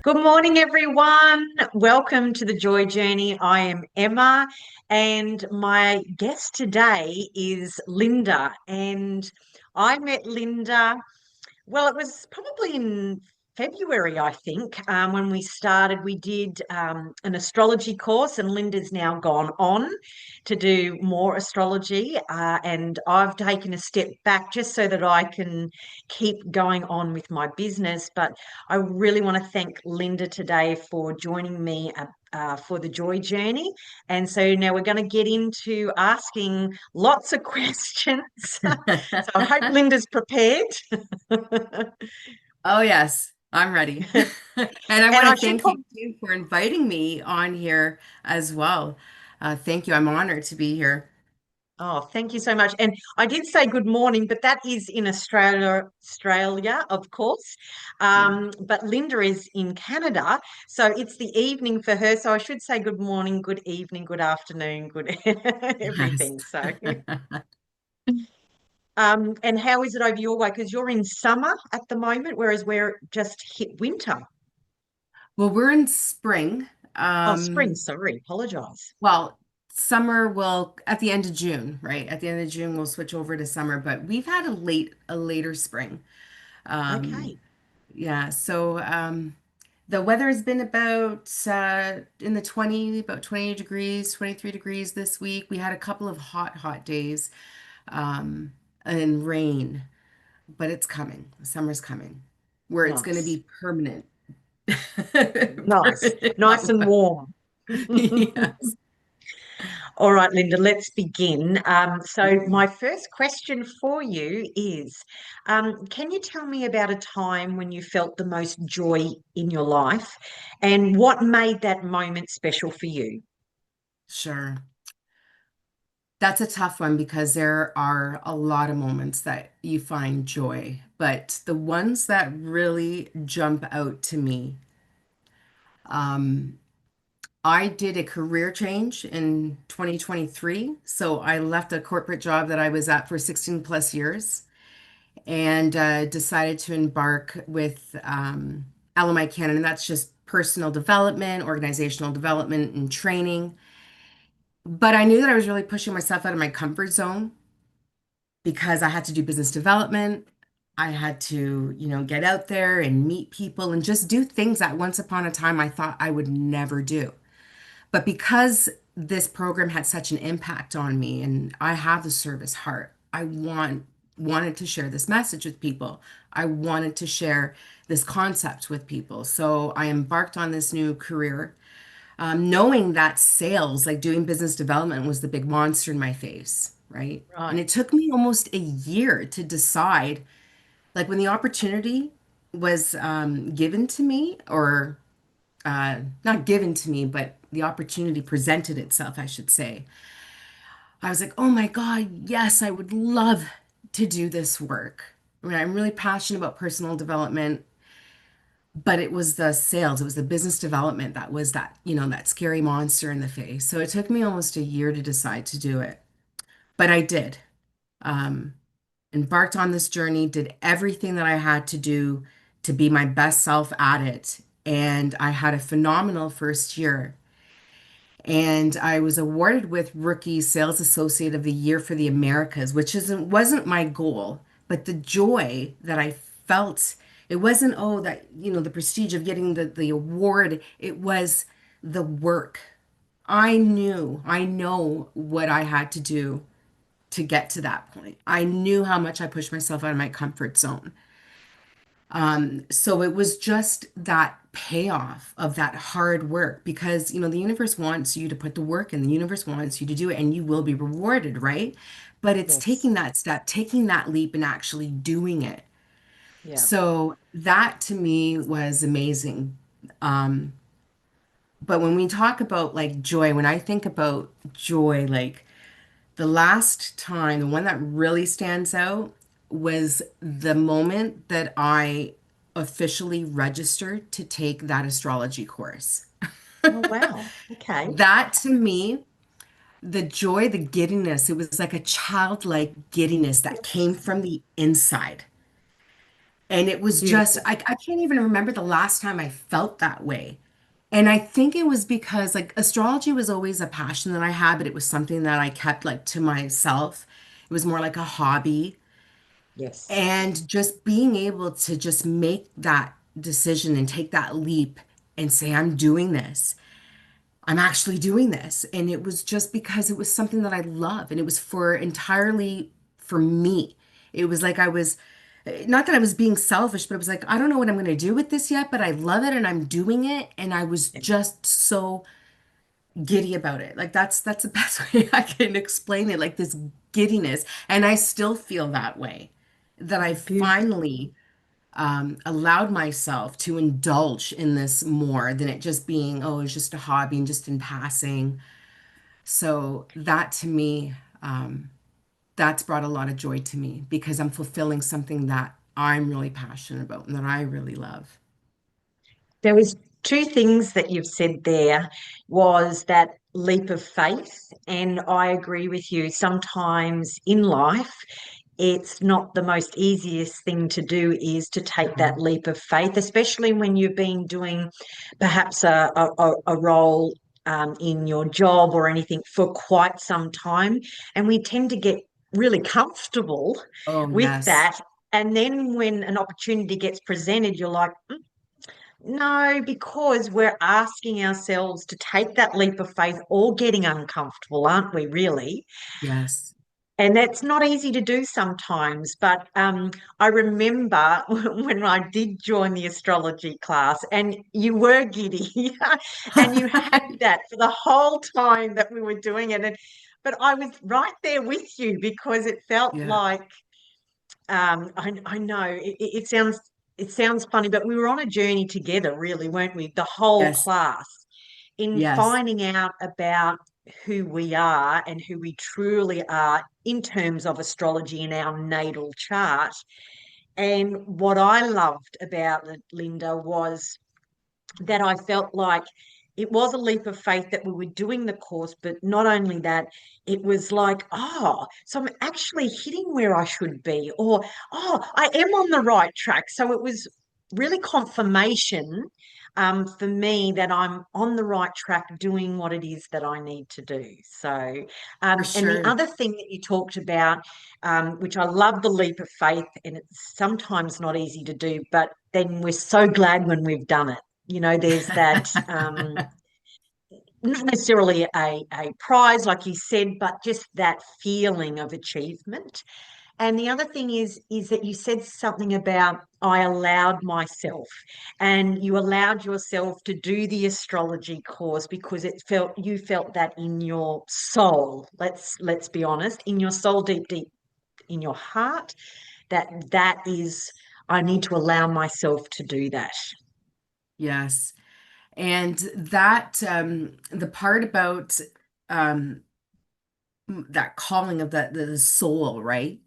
Good morning, everyone. Welcome to the Joy Journey. I am Emma, and my guest today is Linda. And I met Linda, well, it was probably in February, I think, when we started. We did an astrology course, and Linda's now gone on to do more astrology. And I've taken a step back just so that I can keep going on with my business. But I really want to thank Linda today for joining me. For the Joy Journey. And so now we're going to get into asking lots of questions. So I hope Linda's prepared. Oh, yes, I'm ready. And I And want I to should thank put, you too for inviting me on here as well. Thank you. I'm honored to be here. oh, thank you so much. And I did say good morning, but that is in Australia, of course. Yeah. But Linda is in Canada, so it's the evening for her. So I should say good morning, good evening, good afternoon, good Yes. everything. So, and how is it over your way? Because you're in summer at the moment, whereas we're just hit winter. Well, we're in spring. Oh, spring, Um, sorry, apologize. well, summer will at the end of June, right? At the end of June, we'll switch over to summer, but we've had a later spring. Um, Okay. yeah, so the weather has been about in the 20, about 20 degrees, 23 degrees this week. We had a couple of hot days um, and rain, but it's coming. Summer's coming, where it's going to Nice. be permanent. Nice. Permanent Nice hot and weather. warm. Yes. All right, Linda, let's begin. So, my first question for you is can you tell me about a time when you felt the most joy in your life and what made that moment special for you? Sure. That's a tough one because there are a lot of moments that you find joy, but the ones that really jump out to me, um, I did a career change in 2023. So I left a corporate job that I was at for 16 plus years and decided to embark with LMI Canada. And that's just personal development, organizational development, and training. But I knew that I was really pushing myself out of my comfort zone because I had to do business development. I had to, get out there and meet people and just do things that once upon a time I thought I would never do. But because this program had such an impact on me and I have the service heart, wanted to share this message with people. I wanted to share this concept with people. So I embarked on this new career, knowing that sales, like doing business development, was the big monster in my face, right? And Right. it took me almost a year to decide, like when the opportunity was given to me, or not given to me, but the opportunity presented itself, I should say. I was like, oh my God, yes, I would love to do this work. I mean, I'm really passionate about personal development, but it was the sales, it was the business development that was that, that scary monster in the face. So it took me almost a year to decide to do it, but I did. Um, Embarked on this journey, did everything that I had to do to be my best self at it. And I had a phenomenal first year. And I was awarded with Rookie Sales Associate of the Year for the Americas, which wasn't my goal, but the joy that I felt, it wasn't, oh, that, the prestige of getting the award. It was the work. I know what I had to do to get to that point. I knew how much I pushed myself out of my comfort zone. So it was just that payoff of that hard work because, the universe wants you to put the work in, the universe wants you to do it, and you will be rewarded, right? But it's Yes. taking that step, taking that leap, and actually doing it. Yeah. So that to me was amazing. Um, but when we talk about like joy, when I think about joy, like the last time, the one that really stands out was the moment that I officially registered to take that astrology course. Oh, wow. Okay. That to me, the joy, the giddiness, it was like a childlike giddiness that came from the inside. And it was just, Beautiful. I can't even remember the last time I felt that way. And I think it was because like astrology was always a passion that I had, but it was something that I kept like to myself. It was more like a hobby. Yes. And just being able to just make that decision and take that leap and say, I'm doing this. I'm actually doing this. And it was just because it was something that I love and it was for entirely for me. It was like I was not that I was being selfish, but it was like, I don't know what I'm going to do with this yet, but I love it and I'm doing it. And I was just so giddy about it. Like that's the best way I can explain it, like this giddiness. And I still feel that way, that I Beautiful. finally allowed myself to indulge in this more than it just being, oh, it's just a hobby and just in passing. So that to me, that's brought a lot of joy to me because I'm fulfilling something that I'm really passionate about and that I really love. There was two things that you've said there was that leap of faith, and I agree with you. Sometimes in life, it's not the most easiest thing to do is to take that Mhm. leap of faith, especially when you've been doing perhaps a role in your job or anything for quite some time. And we tend to get really comfortable Oh, with yes. that. And then when an opportunity gets presented, you're like, no, because we're asking ourselves to take that leap of faith or getting uncomfortable, aren't we, really? Yes. And that's not easy to do sometimes. But I remember when I did join the astrology class, and you were giddy, and you had that for the whole time that we were doing it. But I was right there with you because it felt Yeah. like I know it sounds funny, but we were on a journey together, really, weren't we? The whole Yes. class in Yes. finding out about who we are and who we truly are in terms of astrology in our natal chart. And what I loved about it, Linda, was that I felt like it was a leap of faith that we were doing the course, but not only that, it was like, oh, so I'm actually hitting where I should be, or oh, I am on the right track. So it was really confirmation for me that I'm on the right track doing what it is that I need to do. So, For and the sure. other thing that you talked about, which I love the leap of faith, and it's sometimes not easy to do, but then we're so glad when we've done it. There's that not necessarily a prize, like you said, but just that feeling of achievement. And the other thing is that you said something about I allowed myself, and you allowed yourself to do the astrology course because you felt that in your soul. Let's be honest, in your soul, deep in your heart, that is I need to allow myself to do that. Yes. And that, the part about um, that calling of the soul, right?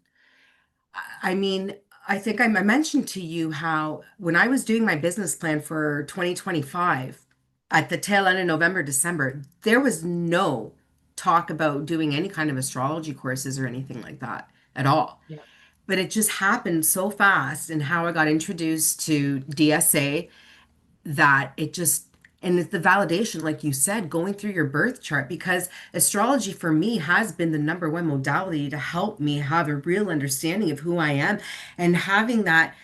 I mean, I think I mentioned to you how when I was doing my business plan for 2025 at the tail end of November, December, there was no talk about doing any kind of astrology courses or anything like that at all. Yeah. But it just happened so fast and how I got introduced to DSA that it just and it's the validation like you said going through your birth chart because astrology for me has been the number one modality to help me have a real understanding of who I am and having that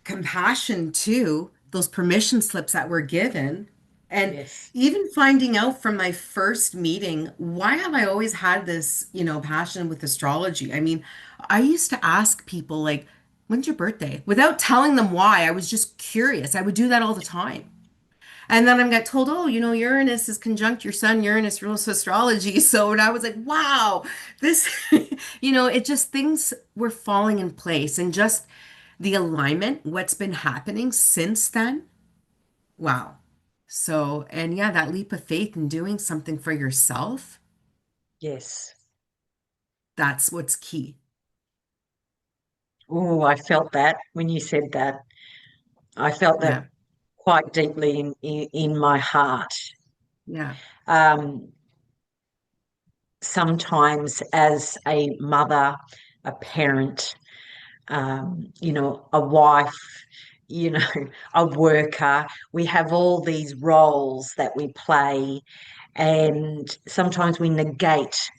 compassion to those permission slips that were given and Yes. even finding out from my first meeting why have I always had this passion with astrology. I mean, I used to ask people like, when's your birthday, without telling them why. I was just curious. I would do that all the time. And then I got told, oh, Uranus is conjunct your sun. Uranus rules astrology. So, and I was like, wow, this, it just things were falling in place and just the alignment, what's been happening since then. Wow. So, and yeah, that leap of faith in doing something for yourself, Yes. that's what's key. Oh, I felt that when you said that. I felt that Yeah. quite deeply in my heart. Yeah. Um, Sometimes as a mother, a parent, a wife, you know, a worker. We have all these roles that we play, and sometimes we negate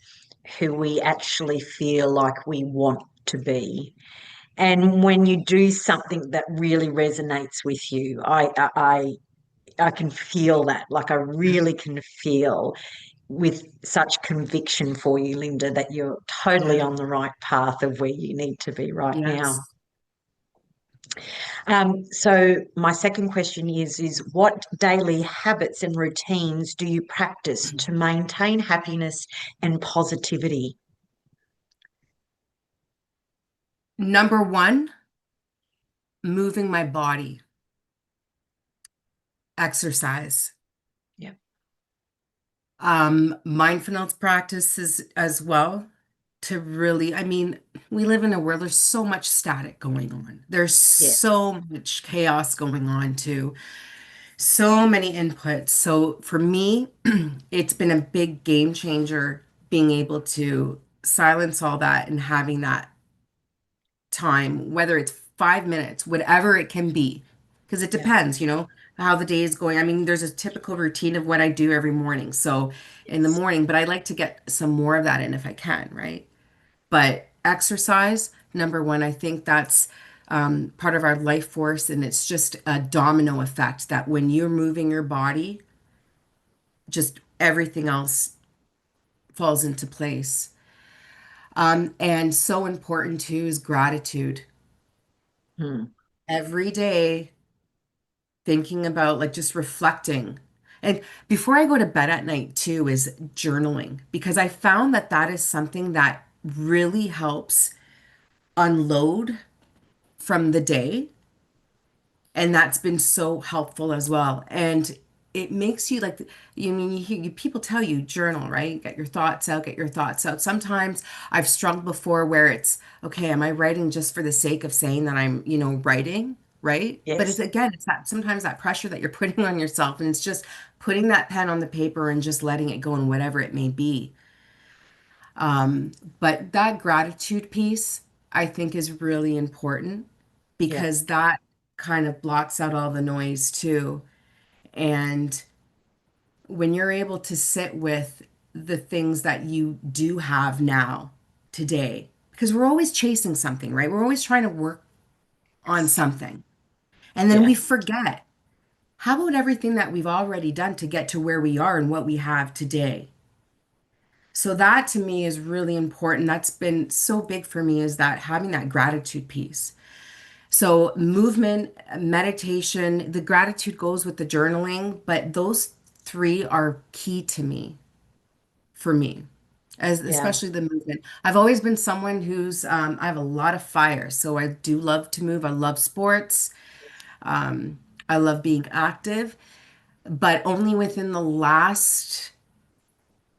who we actually feel like we want to be. And when you do something that really resonates with you, I can feel that. Like I really can feel with such conviction for you, Linda, that you're totally Yeah. on the right path of where you need to be right now. Yes. So my second question is what daily habits and routines do you practice to maintain happiness and positivity? Number one, moving my body, exercise. Yeah. Mindfulness practices as well to really, I mean, we live in a world, there's so much static going on. There's Yes. so much chaos going on too. So many inputs. So for me, it's been a big game changer being able to silence all that and having that time, whether it's 5 minutes, whatever it can be, because it Yeah. depends, how the day is going. I mean, there's a typical routine of what I do every morning. So in the Yes. morning, but I like to get some more of that in if I can, right? But exercise, number one, I think that's part of our life force, and it's just a domino effect that when you're moving your body, just everything else falls into place. And so important too is gratitude. Hmm. Every day, thinking about like just reflecting. And before I go to bed at night too, is journaling because I found that that is something that really helps unload from the day. And that's been so helpful as well. And it makes you like, you mean you hear people tell you journal, right? Get your thoughts out, get your thoughts out. Sometimes I've struggled before where it's, okay, am I writing just for the sake of saying that I'm, writing, right? But it's Yes. again, it's that sometimes that pressure that you're putting on yourself, and it's just putting that pen on the paper and just letting it go and whatever it may be. But that gratitude piece, I think, is really important Yeah. because that kind of blocks out all the noise too. And when you're able to sit with the things that you do have now, today, because we're always chasing something, right? We're always trying to work on Yes. something. And then Yeah. we forget. How about everything that we've already done to get to where we are and what we have today? So that to me is really important. That's been so big for me is that having that gratitude piece. So movement, meditation, the gratitude goes with the journaling, but those three are key to me, for me, as Yeah. especially the movement. I've always been someone who's I have a lot of fire, so I do love to move. I love sports. Um, I love being active, but only within the last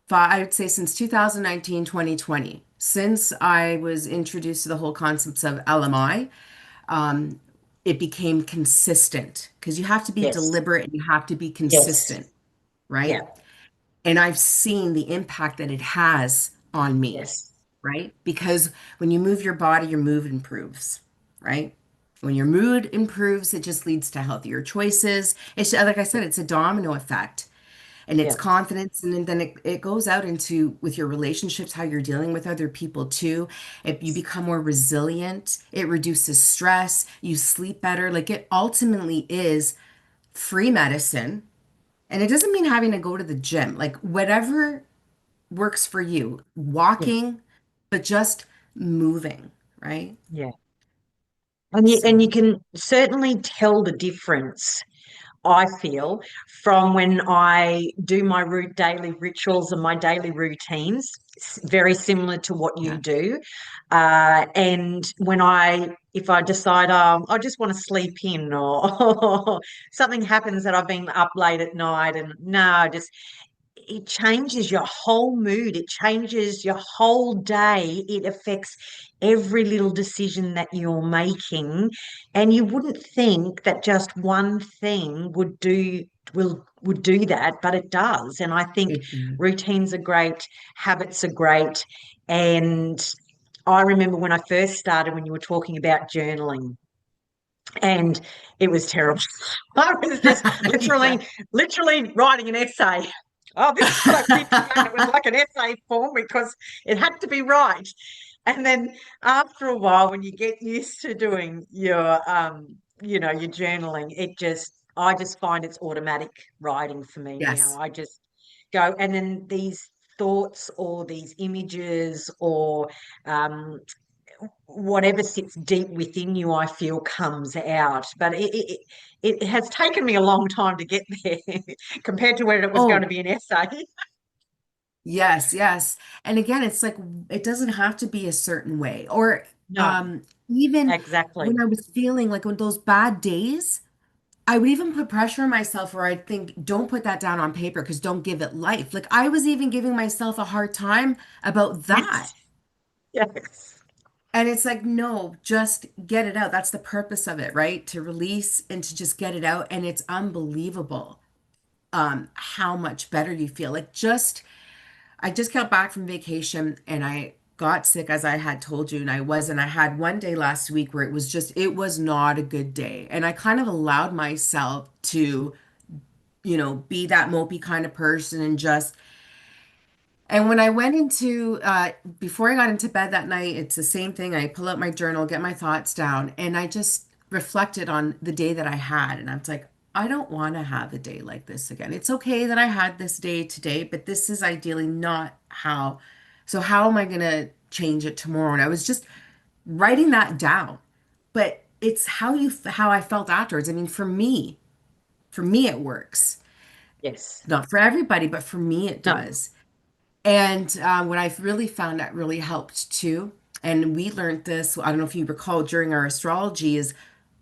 five, I would say since 2019, 2020, since I was introduced to the whole concepts of LMI, it became consistent because you have to be Yes. deliberate and you have to be Yes. consistent, Yeah. right? And I've seen the impact that it has on me, Yes. right? Because when you move your body, your mood improves, right? When your mood improves, it just leads to healthier choices. It's like I said, it's a domino effect and it's Yeah. confidence. And then it goes out into with your relationships, how you're dealing with other people too. If you become more resilient, it reduces stress, you sleep better. Like it ultimately is free medicine. And it doesn't mean having to go to the gym, like whatever works for you, Yeah. walking, but just moving, right? Yeah. And you So, can certainly tell the difference, I feel, from when I do my daily rituals and my daily routines, very similar to what you yeah. do. And if I decide, I just want to sleep in, or something happens that I've been up late at night, and no, just it changes your whole mood. It changes your whole day. It affects every little decision that you're making. And you wouldn't think that just one thing would do that, but it does. And I think It, routines are great, habits are great, and I remember when I first started, when you were talking about journaling, and it was terrible. I was just Yeah. literally writing an essay. Oh, this is what I did today. And it was like an essay form because it had to be right. And then after a while, when you get used to doing your journaling, I just find it's automatic writing for me now. Yes. I just go, and then these thoughts or these images or um, whatever sits deep within you, I feel comes out. But it has taken me a long time to get there compared to when it was going to Oh, be an essay. yes, yes. And again, it's like it doesn't have to be a certain way. Or No, um even when exactly. I was feeling like when those bad days, I would even put pressure on myself where I'd think, don't put that down on paper because don't give it life. Like I was even giving myself a hard time about that. Yes, yes, And it's like, no, just get it out. That's the purpose of it, right? To release and to just get it out. And it's unbelievable how much better you feel. I just got back from vacation and I got sick as I had told you, and I had one day last week where it was not a good day. And I kind of allowed myself to, be that mopey kind of person and just and when I went before I got into bed that night, it's the same thing. I pull out my journal, get my thoughts down, and I just reflected on the day that I had. And I was like, I don't want to have a day like this again. It's okay that I had this day today, but this is ideally not how. So, how am I going to change it tomorrow? And I was just writing that down. But it's how I felt afterwards. I mean, for me, it works. yes. Not for everybody, but for me, it No, does. And what I've really found that really helped too, and we learned this, I don't know if you recall during our astrology, is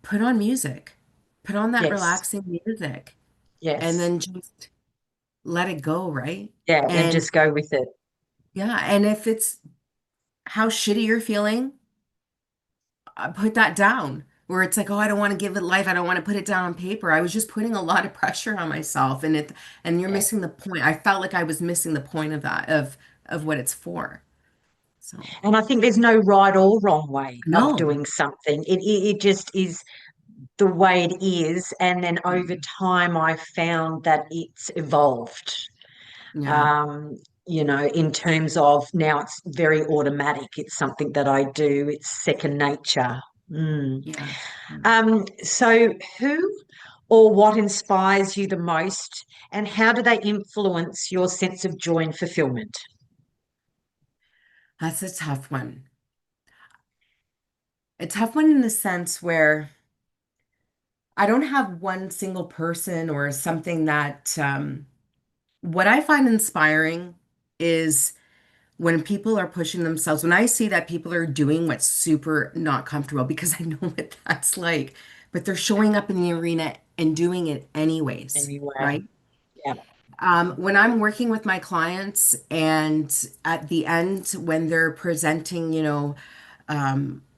put on music, put on that yes, relaxing music, and yes. then just let it go, right? Yeah, and And just go with it. yeah, and if it's how shitty you're feeling, put that down. Where it's like, oh, I don't want to give it life. I don't want to put it down on paper. I was just putting a lot of pressure on myself, and you're Yeah. missing the point. I felt like I was missing the point of that, of what it's for. So, And I think there's no right or wrong way of no. doing something. It just is the way it is. And then over Yeah. time, I found that it's evolved. Yeah. um, in terms of now it's very automatic. It's something that I do. It's second nature. Mm. Yes. So who or what inspires you the most, and how do they influence your sense of joy and fulfillment? That's a tough one. A tough one in the sense where I don't have one single person or something that what I find inspiring is when people are pushing themselves, when I see that people are doing what's super not comfortable, because I know what that's like, but they're showing up in the arena and doing it anyways, Anyway, right? yeah. When I'm working with my clients and at the end, when they're presenting,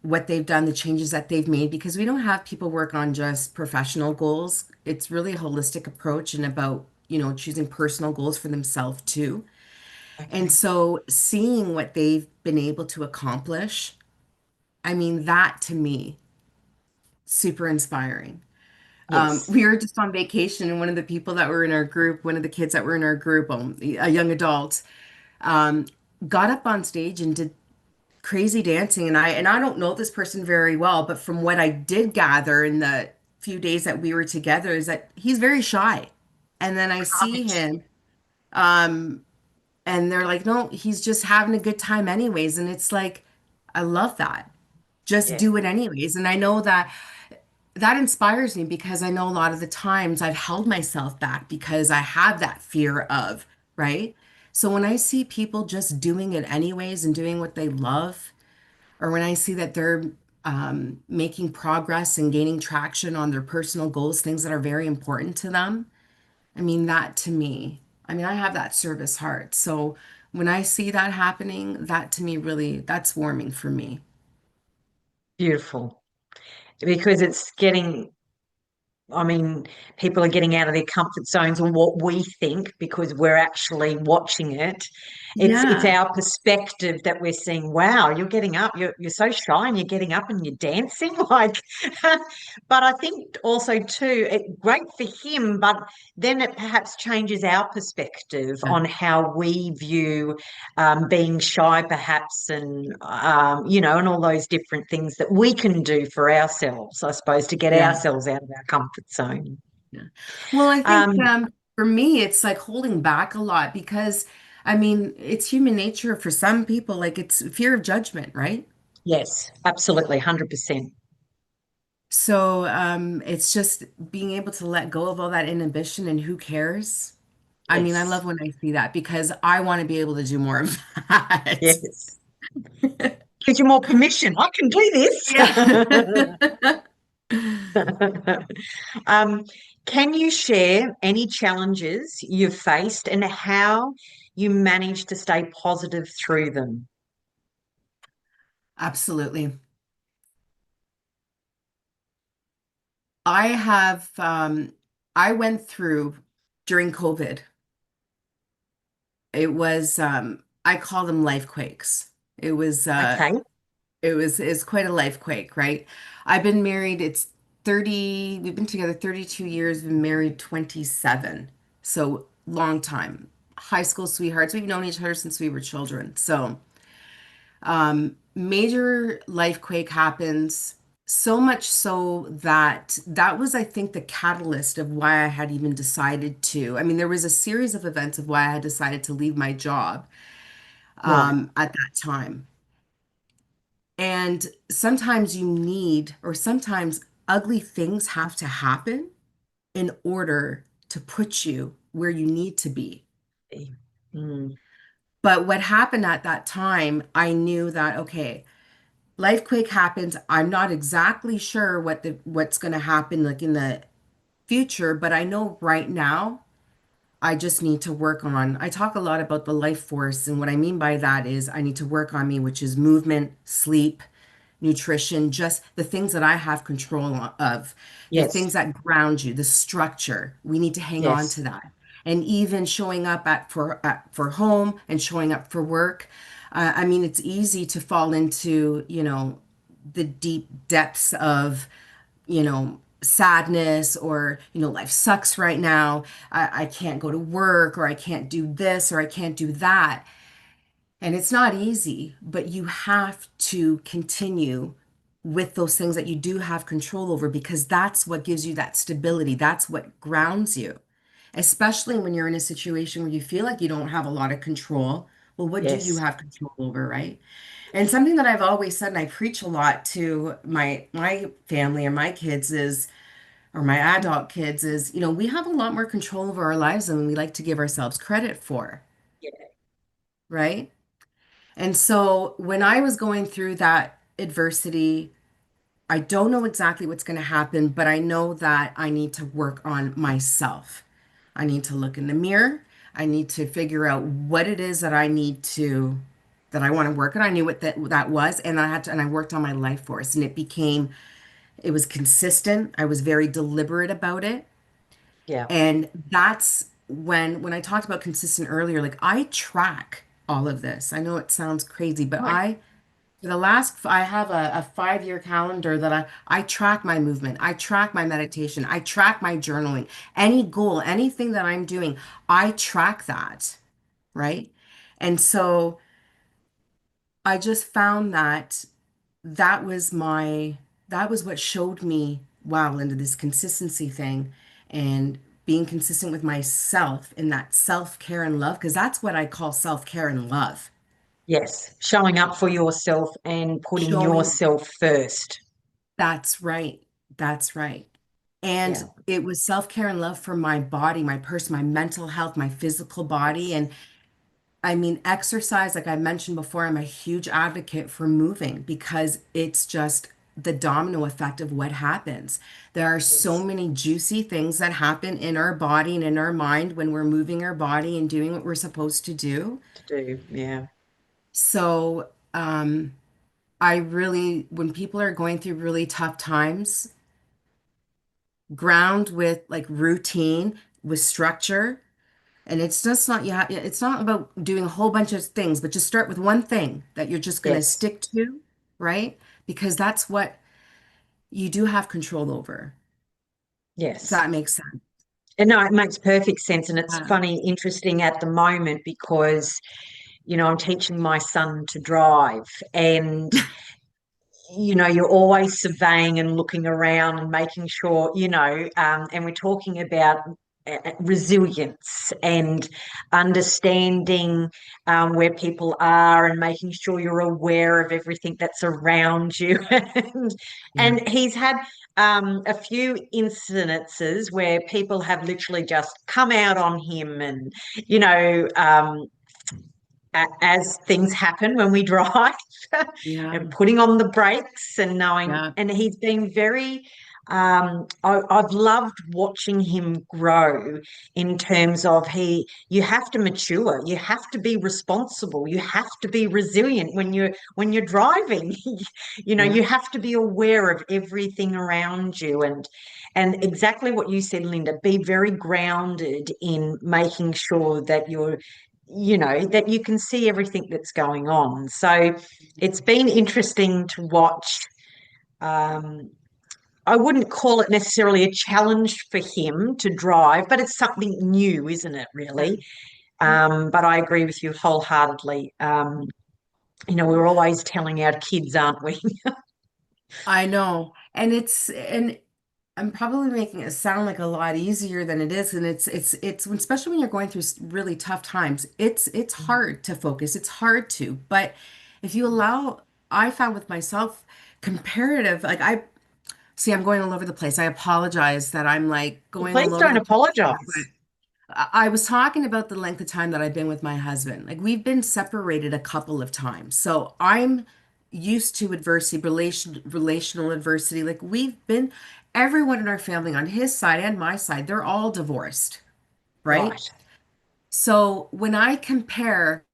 what they've done, the changes that they've made, because we don't have people work on just professional goals. It's really a holistic approach and about, choosing personal goals for themselves too. And Okay. so seeing what they've been able to accomplish, I mean, that to me, super inspiring. Yes. We were just on vacation, and one of the people that were in our group, one of the kids that were in our group, a young adult, um, got up on stage and did crazy dancing. And I don't know this person very well, but from what I did gather in the few days that we were together, is that he's very shy. And then I see Right. him, um, and they're like, no, he's just having a good time anyways. And it's like, I love that. Just Yeah. do it anyways. And I know that inspires me because I know a lot of the times I've held myself back because I have that fear of, right? So when I see people just doing it anyways and doing what they love, or when I see that they're making progress and gaining traction on their personal goals, things that are very important to them, I mean, that to me, I mean, I have that service heart. So when I see that happening, that to me really, that's warming for me. Beautiful. Because it's getting, I mean, people are getting out of their comfort zones or what we think because we're actually watching it. It's Yeah. our perspective that we're seeing. Wow, you're getting up. You're so shy, and you're getting up and you're dancing. Like, but I think also too, great for him. But then it perhaps changes our perspective Yeah. on how we view being shy, perhaps, and and all those different things that we can do for ourselves, I suppose, to get Yeah. ourselves out of our comfort zone. Yeah. Well, I think Um, for me, it's like holding back a lot because, I mean, it's human nature for some people, like it's fear of judgment, right? yes, absolutely, 100%. So it's just being able to let go of all that inhibition and who cares. I mean, I Yes, love when I see that because I want to be able to do more of that. yes. Gives you more permission. I can do Yeah. this. Um, can you share any challenges you've faced and how you managed to stay positive through them? Absolutely. I have, I went through during COVID. It was, I call them life quakes. It was, Okay. it's quite a life quake, right? I've been married, it's 30, we've been together 32 years, been married 27. So long time. High school sweethearts. We've known each other since we were children. So, major life quake happens. So much so that that was, I think, the catalyst of why I had even decided to. I mean, there was a series of events of why I had decided to leave my job Right. at that time. And sometimes you need, or sometimes ugly things have to happen in order to put you where you need to be. Mm, But what happened at that time, I knew that, okay, life quake happens. I'm not exactly sure what's going to happen like in the future, but I know right now I just need to work on. I talk a lot about the life force, and what I mean by that is I need to work on me, which is movement, sleep, nutrition, just the things that I have control of, the yes. things that ground you, the structure. We need to hang on Yes. to that. And even showing up for home and showing up for work. I mean, it's easy to fall into, the deep depths of, sadness or, life sucks right now. I can't go to work or I can't do this or I can't do that. And it's not easy, but you have to continue with those things that you do have control over because that's what gives you that stability. That's what grounds you, especially when you're in a situation where you feel like you don't have a lot of control. Well, what do you Yes. have control over, right? And something that I've always said, and I preach a lot to my family or my kids is, or my adult kids is, we have a lot more control over our lives than we like to give ourselves credit for, Yeah. right? And so when I was going through that adversity, I don't know exactly what's going to happen, but I know that I need to work on myself. I need to look in the mirror. I need to figure out what it is that that I want to work on. I knew what that was, and I worked on my life force, and it was consistent. I was very deliberate about it. Yeah. And that's when I talked about consistent earlier, like I track all of this. I know it sounds crazy, but Right. for the last, I have a 5-year calendar that I track my movement, I track my meditation, I track my journaling, any goal, anything that I'm doing, I track that, right? And so I just found that that was that was what showed me, wow, into this consistency thing and being consistent with myself in that self-care and love, because that's what I call self-care and love. Yes. Showing up for yourself and putting Showing yourself first. That's right. That's right. And Yeah. it was self-care and love for my body, my person, my mental health, my physical body. Yes. And I mean, exercise, like I mentioned before, I'm a huge advocate for moving because it's just the domino effect of what happens. There are so Yes. many juicy things that happen in our body and in our mind when we're moving our body and doing what we're supposed to do. To do. Yeah. So, I really, when people are going through really tough times, ground with like routine, with structure, And it's just not, yeah, it's not about doing a whole bunch of things, but just start with one thing that you're just going to Yes. stick to, right? Because that's what you do have control over. If Yes. that makes sense. And no, it makes perfect sense. And it's Yeah. funny, interesting at the moment because, I'm teaching my son to drive, and you're always surveying and looking around and making sure, and we're talking about resilience and understanding where people are and making sure you're aware of everything that's around you. Yeah. And he's had a few incidences where people have literally just come out on him and, you know, um, as things happen when we drive Yeah. and putting on the brakes and knowing, Yeah. and he's been very, I've loved watching him grow in terms of you have to mature, you have to be responsible, you have to be resilient when you're driving. Yeah. You have to be aware of everything around you, and exactly what you said, Linda, be very grounded in making sure that that you can see everything that's going on. So it's been interesting to watch. Um, I wouldn't call it necessarily a challenge for him to drive, but it's something new, isn't it, Yeah. really? Yeah. But I agree with you wholeheartedly. We're always telling our kids, aren't we? I know. And I'm probably making it sound like a lot easier than it is. And especially when you're going through really tough times, it's hard to focus. It's hard to, but if you allow, I found with myself comparative, like see, I'm going all over the place. I apologize that I'm like going Please all over don't the place here, but apologize. I was talking about the length of time that I've been with my husband. Like we've been separated a couple of times. So I'm used to adversity, relational adversity. Like everyone in our family on his side and my side, they're all divorced, right? Right. So when I compare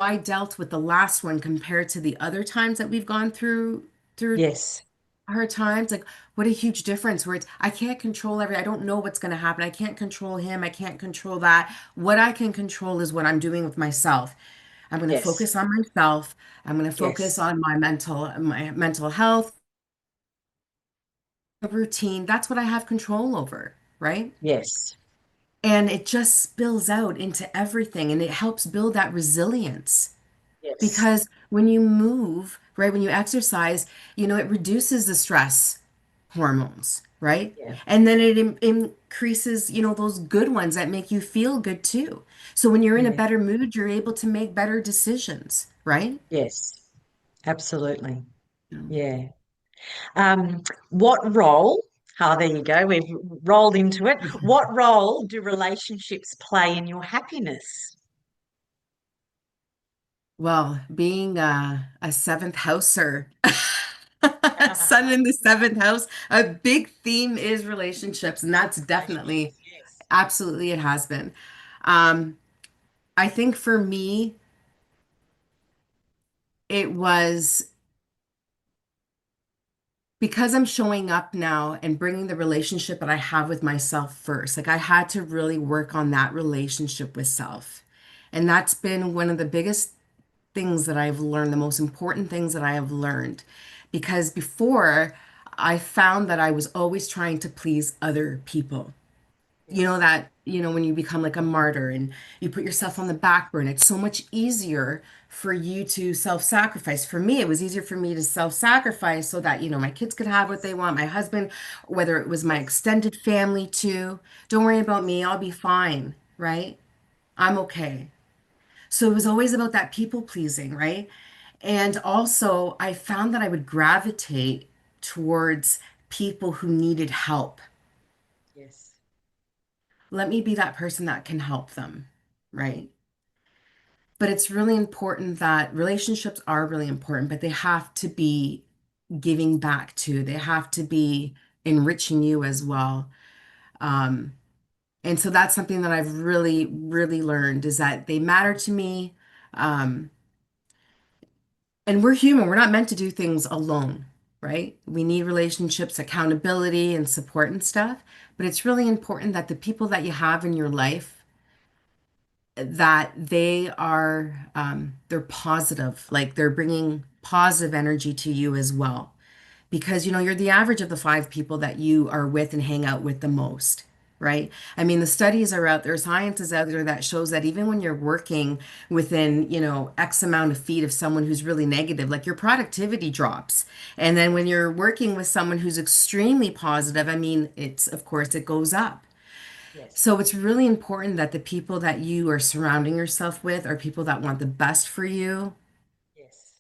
I dealt with the last one compared to the other times that we've gone through Yes. hard times, like what a huge difference where I can't control I don't know what's going to happen. I can't control him. I can't control that. What I can control is what I'm doing with myself. I'm going to Yes. focus on myself. I'm going to focus Yes. on my mental health routine. That's what I have control over, right? Yes. And it just spills out into everything and it helps build that resilience. Yes. Because when you move, right, when you exercise, it reduces the stress hormones, right? Yeah. And then it increases, those good ones that make you feel good too. So when you're in a Yeah. better mood, you're able to make better decisions, right? Yes. Absolutely. Yeah. Yeah. What role? Oh, there you go. We've rolled into it. What role do relationships play in your happiness? Well, being a seventh houser, sun in the seventh house, a big theme is relationships, and that's definitely, Relationships, yes. absolutely, it has been. Um, I think for me, it was because I'm showing up now and bringing the relationship that I have with myself first. Like I had to really work on that relationship with self. And that's been one of the biggest things that I've learned, the most important things that I have learned. Because before, I found that I was always trying to please other people. Yes. When you become like a martyr and you put yourself on the back burner, it's so much easier for you to self-sacrifice. For me, it was easier for me to self-sacrifice so that, my kids could have what they Yes. want, my husband, whether it was my Yes. extended family too. Don't worry about me, I'll be fine, right? I'm okay. So it was always about that people pleasing, right? And also, I found that I would gravitate towards people who needed help. Yes. Let me be that person that can help them, right? But it's really important that relationships are really important, but they have to be giving back too. They have to be enriching you as well. Um, and so that's something that I've really, really learned is that they matter to me. Um, and we're human. We're not meant to do things alone, right? We need relationships, accountability, and support and stuff. But it's really important that the people that you have in your life that they're positive, like they're bringing positive energy to you as well. Because, you're the average of the five people that you are with and hang out with the most, right? I mean, the studies are out there, science is out there that shows that even when you're working within, X amount of feet of someone who's really negative, like your productivity drops. And then when you're working with someone who's extremely positive, I mean, of course, it goes up. Yes. So it's really important that the people that you are surrounding yourself with are people that want the best for you. Yes.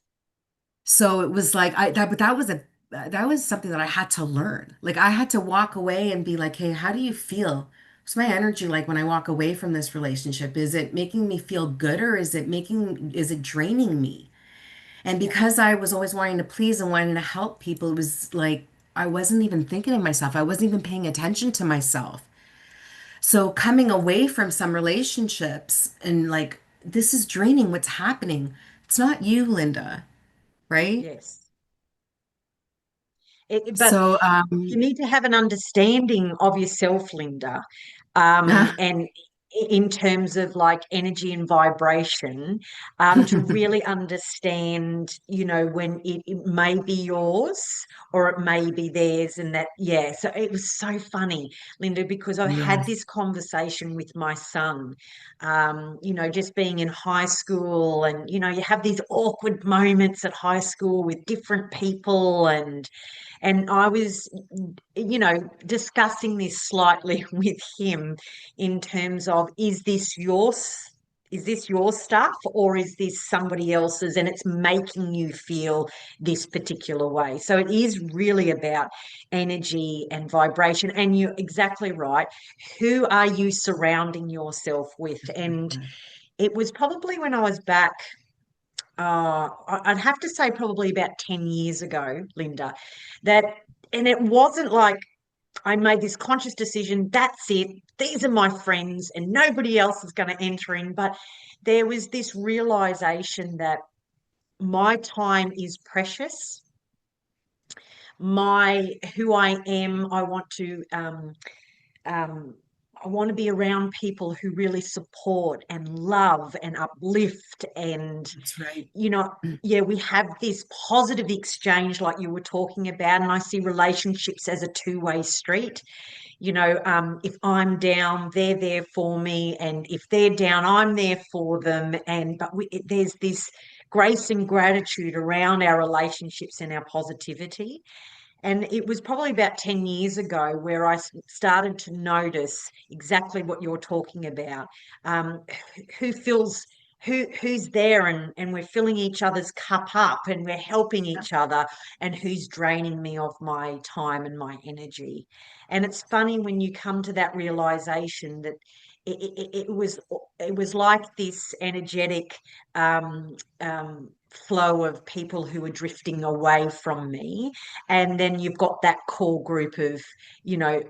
So it was like but that was something that I had to learn. Like I had to walk away and be like, "Hey, how do you feel? What's my energy like when I walk away from this relationship? Is it making me feel good or is it draining me?" And Yeah. because I was always wanting to please and wanting to help people, it was like I wasn't even thinking of myself. I wasn't even paying attention to myself. So coming away from some relationships and like, this is draining. What's happening? It's not you, Linda, right? Yes. But So, you need to have an understanding of yourself, Linda, and in terms of like energy and vibration, to really understand, when it may be yours or it may be theirs, and that, yeah. So it was so funny, Linda, because I had yes, this conversation with my son, just being in high school, and, you have these awkward moments at high school with different people, and I was, discussing this slightly with him in terms of, is this your stuff, or is this somebody else's, and it's making you feel this particular way? So it is really about energy and vibration. And you're exactly right. Who are you surrounding yourself with? And it was probably when I was back, I'd have to say probably about 10 years ago, Linda, that, and it wasn't like I made this conscious decision, that's it, these are my friends, and nobody else is going to enter in. But there was this realization that my time is precious. Who I am, um, I want to be around people who really support and love and uplift, and, that's right. you know, yeah, we have this positive exchange like you were talking about, and I see relationships as a two-way street. If I'm down, they're there for me, and if they're down, I'm there for them. And but there's this grace and gratitude around our relationships and our positivity. And it was probably about 10 years ago where I started to notice exactly what you're talking about. Um, who feels who's there, and we're filling each other's cup up, and we're helping each other, and who's draining me of my time and my energy. And it's funny when you come to that realization that it was like this energetic, flow of people who are drifting away from me. And then you've got that core group of,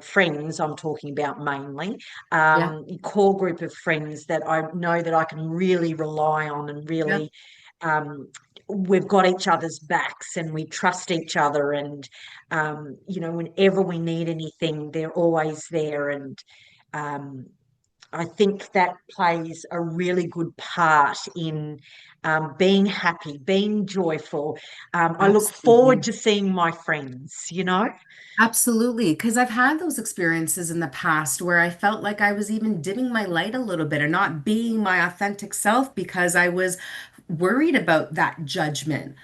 friends, I'm talking about mainly, Yeah, core group of friends that I know that I can really rely on, and yeah, really, um, we've got each other's backs, and we trust each other. And, whenever we need anything, they're always there. And, um, I think that plays a really good part in, being happy, being joyful. I look forward absolutely. to seeing my friends. Absolutely. Because I've had those experiences in the past where I felt like I was even dimming my light a little bit or not being my authentic self because I was worried about that judgment.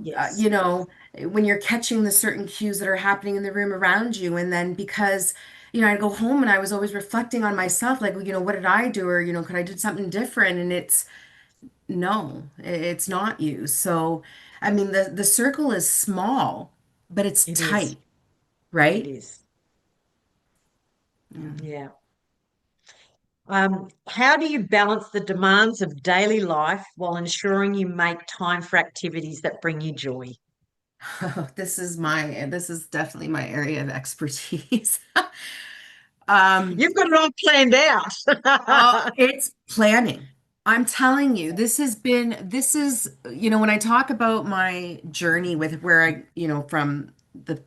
Yes. You know, when you're catching the certain cues that are happening in the room around you. And then because, I'd go home and I was always reflecting on myself, like, what did I do? Or, could I do something different? And no, it's not you. So, I mean, the circle is small, but it's It is. tight, It right? is. Yeah. Yeah. How do you balance the demands of daily life while ensuring you make time for activities that bring you joy? This is definitely my area of expertise. Um, You've got it all planned out. it's planning. I'm telling you, this is, when I talk about my journey with where from the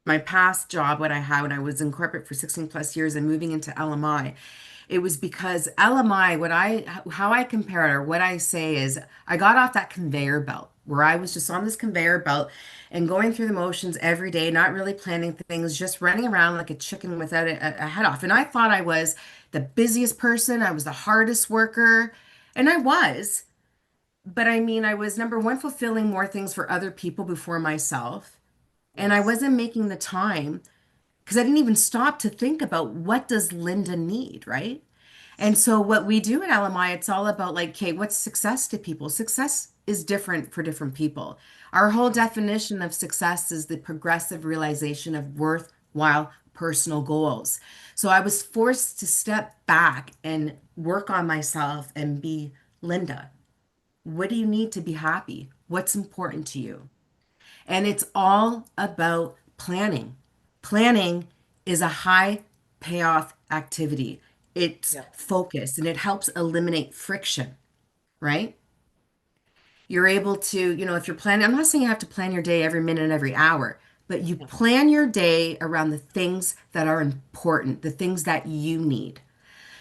my past job, what I had when I was in corporate for 16 plus years and moving into LMI. It was because LMI, how I compare it or what I say is I got off that conveyor belt where I was just on this conveyor belt and going through the motions every day, not really planning things, just running around like a chicken without a head off. And I thought I was the busiest person, I was the hardest worker, and I was. But I mean, I was number one, fulfilling more things for other people before myself. And I Yes. wasn't making the time because I didn't even stop to think about what does Linda need, right? And so what we do at LMI, it's all about like, okay, what's success to people? Success is different for different people. Our whole definition of success is the progressive realization of worthwhile personal goals. So I was forced to step back and work on myself and be Linda. What do you need to be happy? What's important to you? And it's all about planning. Planning is a high payoff activity. It's Yeah. focus and it helps eliminate friction, right? You're able to, if you're planning, I'm not saying you have to plan your day every minute, every hour, but you Yeah. plan your day around the things that are important, the things that you need.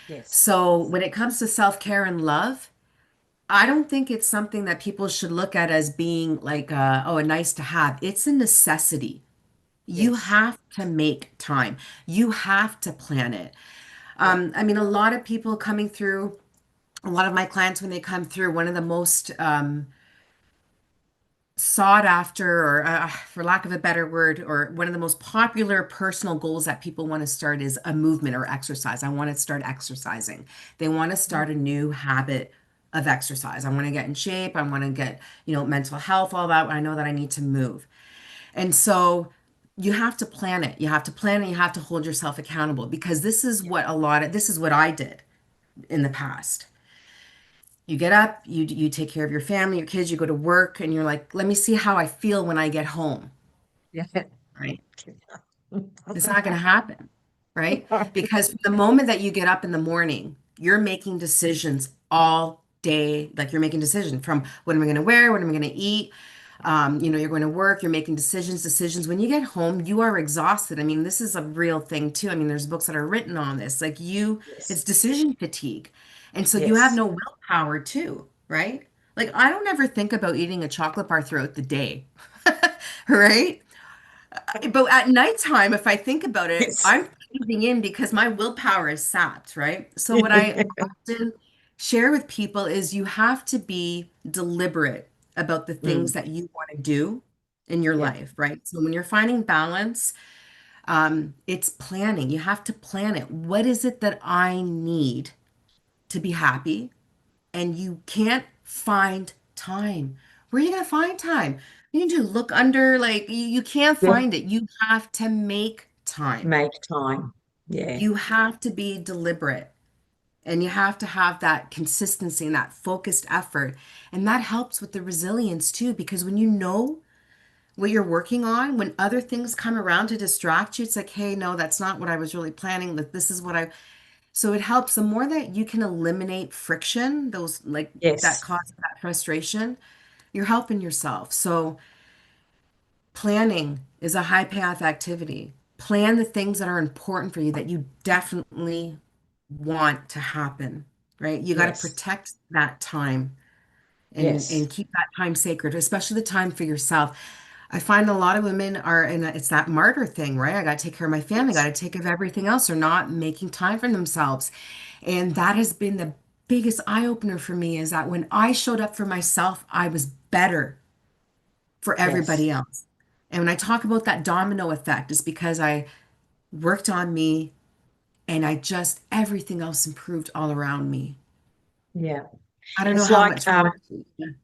Yes. So when it comes to self-care and love, I don't think it's something that people should look at as being like, oh, a nice to have. It's a necessity. You Yes. have to make time. You have to plan it. Yeah. I mean, a lot of people coming through, a lot of my clients, when they come through, one of the most sought after, or for lack of a better word, or one of the most popular personal goals that people want to start is a movement or exercise. I want to start exercising. They want to Mm. start a new habit of exercise. I want to get in shape. I want to get, mental health, all that. I know that I need to move. And so you have to plan it. You have to plan it. You have to hold yourself accountable because Yeah. this is what I did in the past. You get up, you take care of your family, your kids, you go to work, and you're like, let me see how I feel when I get home, Yeah. right? It's not going to happen, right? Because from the moment that you get up in the morning, you're making decisions all day. Like you're making decisions from what am I going to wear, what am I going to eat. You're going to work, you're making decisions. When you get home, you are exhausted. I mean, this is a real thing too. I mean, there's books that are written on this. It's Yes. decision fatigue. And so you have Yes. no willpower too, right? Like I don't ever think about eating a chocolate bar throughout the day, right? But at nighttime, if I think about it, Yes. I'm caving in because my willpower is sapped, right? So what I often share with people is you have to be deliberate about the things Mm. that you want to do in your Yeah. life, right? So when you're finding balance, it's planning. You have to plan it. What is it that I need to be happy? And you can't find time. Where are you going to find time? You need to look under, like, you can't Yeah. find it. You have to make time. Make time. Yeah. You have to be deliberate and you have to have that consistency and that focused effort. And that helps with the resilience too, because when you know what you're working on, when other things come around to distract you, it's like, hey, no, that's not what I was really planning. Like, this is what I, so it helps the more that you can eliminate friction, those like that Yes. cause that frustration, you're helping yourself. So planning is a high payoff activity. Plan the things that are important for you that you definitely want to happen, right? You got to Yes. protect that time Yes. and keep that time sacred, especially the time for yourself. I find a lot of women are in it's that martyr thing, right? I got to take care of my family, got Yes. to take care of everything else. They're not making time for themselves. And that has been the biggest eye opener for me is that when I showed up for myself, I was better for Yes. everybody else. And when I talk about that domino effect, it's because I worked on me and I just, everything else improved all around me. Yeah. I don't know It's how like, much more.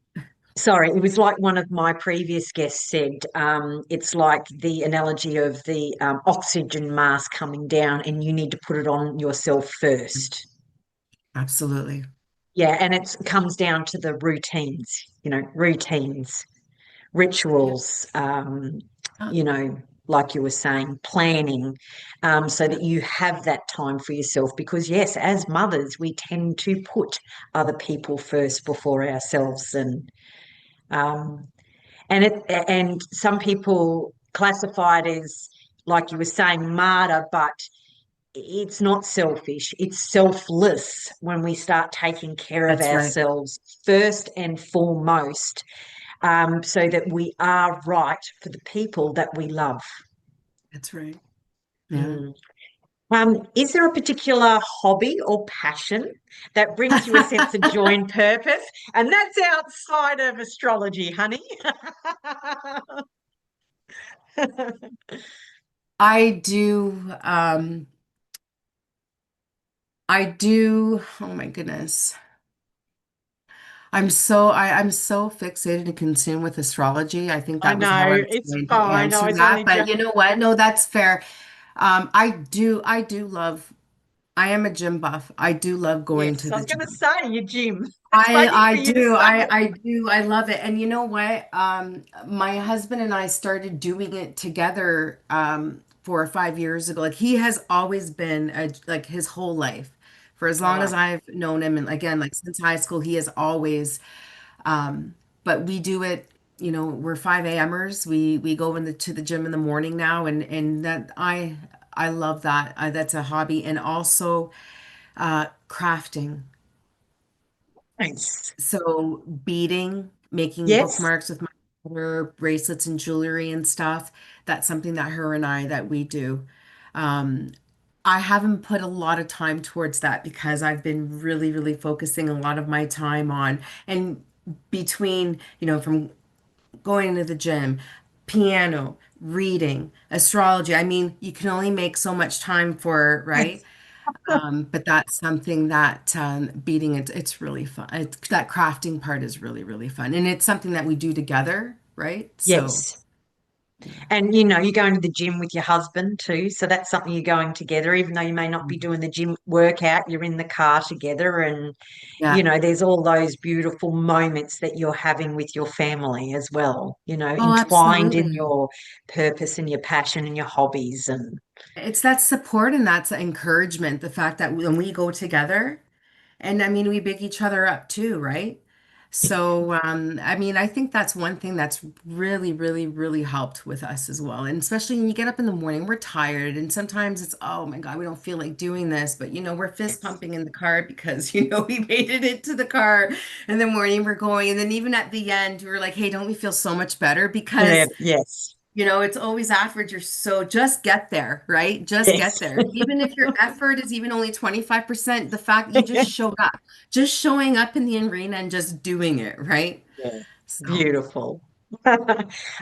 sorry, it was like one of my previous guests said, it's like the analogy of the oxygen mask coming down and you need to put it on yourself first. Absolutely. Yeah, and it comes down to the routines, routines, Yep. rituals, Uh, you know, like you were saying, planning, so yeah. that you have that time for yourself. Because yes, as mothers, we tend to put other people first before ourselves, um, and some people classify it as, like you were saying, martyr, but it's not selfish, it's selfless when we start taking care of That's right. ourselves first and foremost, so that we are right for the people that we love. That's right. Yeah. Mm. Is there a particular hobby or passion that brings you a sense of joy and purpose? And that's outside of astrology, honey. I do, oh my goodness. I'm so fixated and consumed with astrology. I think I that was how I know, was it's going to fine. I answer was that. only But you know what? No, that's fair. I do love, I am a gym buff. I do love going yes, to I the was going to gym. say you, Jim. I was waiting for you to say it. I do, I love it. And you know what? My husband and I started doing it together 4 or 5 years ago. Like he has always been like his whole life, for as long as Right. I've known him, and again, like since high school, he has always. But we do it. We're 5 a.m.ers. We go to the gym in the morning now, and that I love that. That's a hobby, and also crafting. Thanks. So beading, making Yes. bookmarks with my daughter, bracelets and jewelry and stuff. That's something that her and I that we do. Um, I haven't put a lot of time towards that because I've been really, really focusing a lot of my time on and between, from going to the gym, piano, reading, astrology. I mean, you can only make so much time for it, right? Yes. But that's something that beating it's really fun. That crafting part is really, really fun. And it's something that we do together, right? So, Yes. yeah. And you're going to the gym with your husband too. So that's something you're going together, even though you may not be doing the gym workout, you're in the car together. And, Yeah. there's all those beautiful moments that you're having with your family as well, Oh, entwined in absolutely. your purpose and your passion and your hobbies. And It's that support and that's encouragement, the fact that when we go together, and I mean, we big each other up too, right? So, I mean, I think that's one thing that's really, really, really helped with us as well. And especially when you get up in the morning, we're tired, and sometimes it's, oh my God, we don't feel like doing this, but we're fist yes. pumping in the car because, we made it into the car in the morning, we're going. And then even at the end, we were like, hey, don't we feel so much better? Yeah, Because yes. it's always afterwards. You're so just get there, right? Just get Yes. there. Even if your effort is even only 25%, the fact that you just showed up, just showing up in the arena and just doing it, right? Yeah. So Beautiful.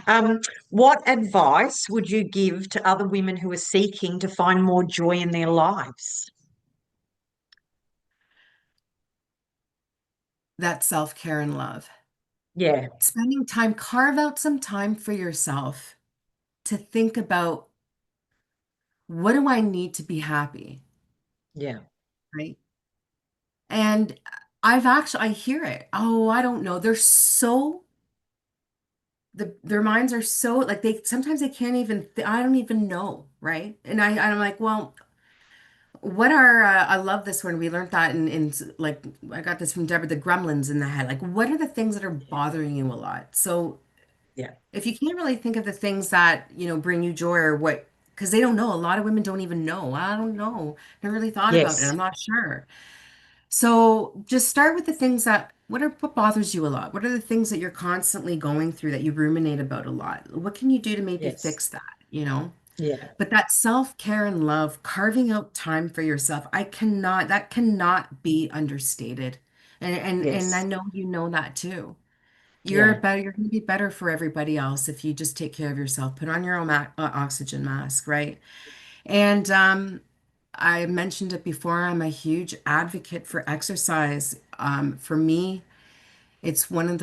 Um, what advice would you give to other women who are seeking to find more joy in their lives? that's self-care and love. Yeah, Spending time, carve out some time for yourself to think about what do I need to be happy, yeah, right? And I hear it. Oh, I don't know. Their minds are so like they sometimes they can't even I don't even know, right? And I'm like, well, what are I love this one. We learned that in like I got this from Deborah, the gremlins in the head. Like, what are the things that are bothering you a lot? So yeah, if you can't really think of the things that, bring you joy or what, because they don't know. A lot of women don't even know. I don't know. Never really thought about it. yes, I'm not sure. So just start with the things that what bothers you a lot? What are the things that you're constantly going through that you ruminate about a lot? What can you do to maybe yes, fix that, you know? yeah, But that self-care and love, carving out time for yourself, that cannot be understated. And I yes, know you know that too. yeah, You're going to be better for everybody else if you just take care of yourself. Put on your own oxygen mask, right? And I mentioned it before, I'm a huge advocate for exercise. For me, it's one of